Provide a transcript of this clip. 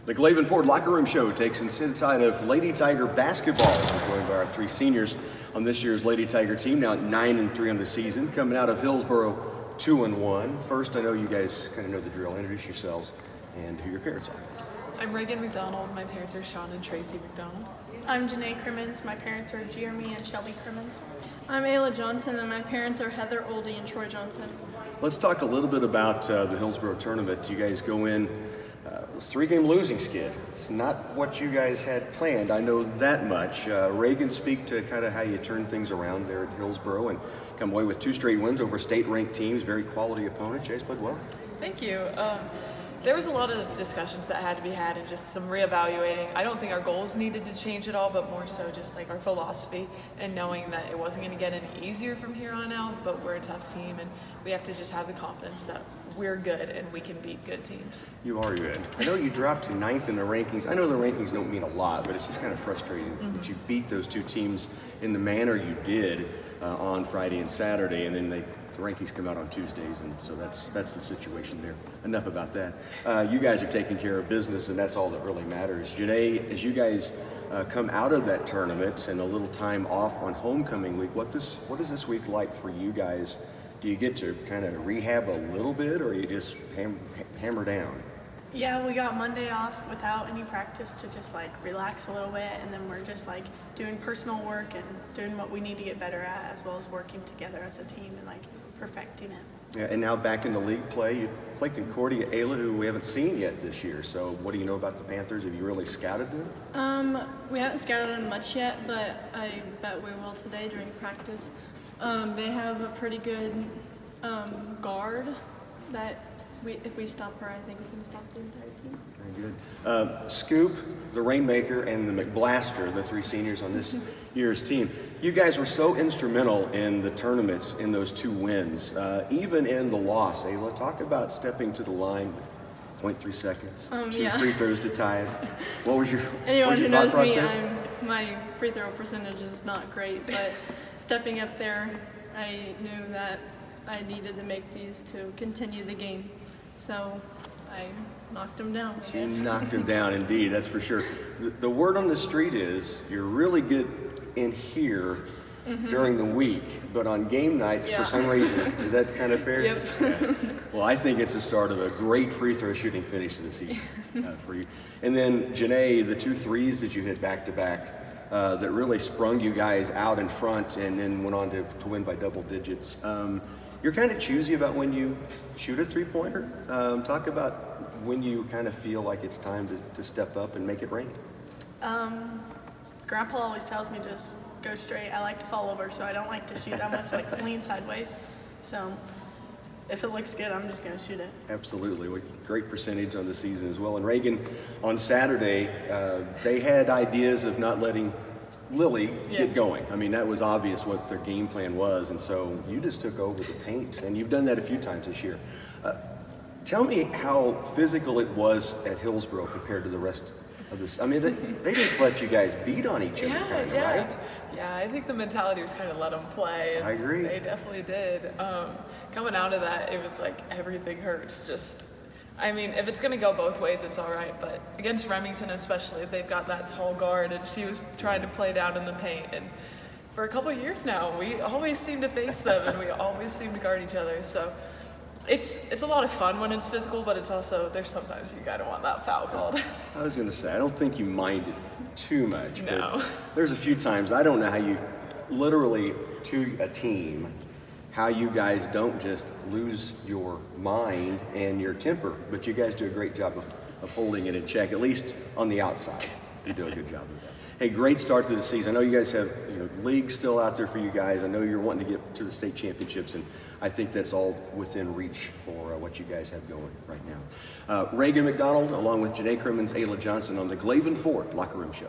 The Glavan Ford Locker Room Show takes us inside of Lady Tiger basketball as we're joined by our three seniors on this year's Lady Tiger team, now at 9-3 on the season, coming out of Hillsboro 2-1. First, I know you guys kind of know the drill. Introduce yourselves and who your parents are. I'm Reagan McDonald. My parents are Sean and Tracy McDonald. I'm Janae Crimmins. My parents are Jeremy and Shelby Crimmins. I'm Ayla Johnson, and my parents are Heather Oldie and Troy Johnson. Let's talk a little bit about the Hillsboro tournament. You guys go in 3-game losing skid. It's not what you guys had planned. I know that much. Reagan, speak to kind of how you turn things around there at Hillsboro and come away with 2 straight wins over state-ranked teams, very quality opponents. You guys played well. Thank you. There was a lot of discussions that had to be had and just some reevaluating. I don't think our goals needed to change at all, but more so just like our philosophy and knowing that it wasn't going to get any easier from here on out, but we're a tough team and we have to just have the confidence that we're good and we can beat good teams. You are good. I know you dropped to 9th in the rankings. I know the rankings don't mean a lot, but it's just kind of frustrating that you beat those 2 teams in the manner you did on Friday and Saturday, and then the rankings come out on Tuesdays, and so that's the situation there. Enough about that. You guys are taking care of business, and that's all that really matters. Janae, as you guys come out of that tournament and a little time off on homecoming week, what is this week like for you guys? Do you get to kind of rehab a little bit, or you just hammer down? Yeah, we got Monday off without any practice to just like relax a little bit, and then we're just like doing personal work and doing what we need to get better at, as well as working together as a team and like perfecting it. Yeah, and now back into league play. You played Concordia Ayla, who we haven't seen yet this year. So what do you know about the Panthers? Have you really scouted them? We haven't scouted them much yet, but I bet we will today during practice. They have a pretty good guard that if we stop her, I think we can stop the entire team. Very good. Scoop, the Rainmaker, and the McBlaster, the 3 seniors on this year's team. You guys were so instrumental in the tournaments in those 2 wins, even in the loss. Ayla, talk about stepping to the line with 0.3 seconds, 2 free throws to tie it. What was your Anyone who thought knows process? me, my free throw percentage is not great, but stepping up there, I knew that I needed to make these to continue the game. So I knocked him down. She knocked him down, indeed, that's for sure. The word on the street is you're really good in here during the week, but on game nights, for some reason, is that kind of fair? Yep. Yeah. Well, I think it's the start of a great free throw shooting finish to the season for you. And then, Janae, the 2 threes that you hit back-to-back that really sprung you guys out in front and then went on to win by double digits. You're kind of choosy about when you shoot a 3-pointer. Talk about when you kind of feel like it's time to step up and make it rain. Grandpa always tells me just go straight. I like to fall over, so I don't like to shoot that much, like lean sideways. So if it looks good, I'm just going to shoot it. Absolutely. Great percentage on the season as well. And Reagan, on Saturday, they had ideas of not letting Lily get going. I mean, that was obvious what their game plan was, and so you just took over the paint, and you've done that a few times this year. Tell me how physical it was at Hillsboro compared to the rest of this. I mean, they just let you guys beat on each other, right? Yeah, I think the mentality was kind of let them play. I agree. They definitely did. Coming out of that, it was like everything hurts. I mean, if it's going to go both ways, it's all right. But against Remington especially, they've got that tall guard, and she was trying to play down in the paint. And for a couple of years now, we always seem to face them, and we always seem to guard each other. So it's a lot of fun when it's physical, but it's also, there's sometimes you kind of want that foul called. I was going to say, I don't think you minded too much. No. But there's a few times, I don't know how you literally, to a team, how you guys don't just lose your mind and your temper, but you guys do a great job of holding it in check, at least on the outside. You do a good job of that. Hey, great start to the season. I know you guys have leagues still out there for you guys. I know you're wanting to get to the state championships, and I think that's all within reach for what you guys have going right now. Reagan McDonald, along with Janae Crimmins, Ayla Johnson on the Glavan Ford Locker Room Show.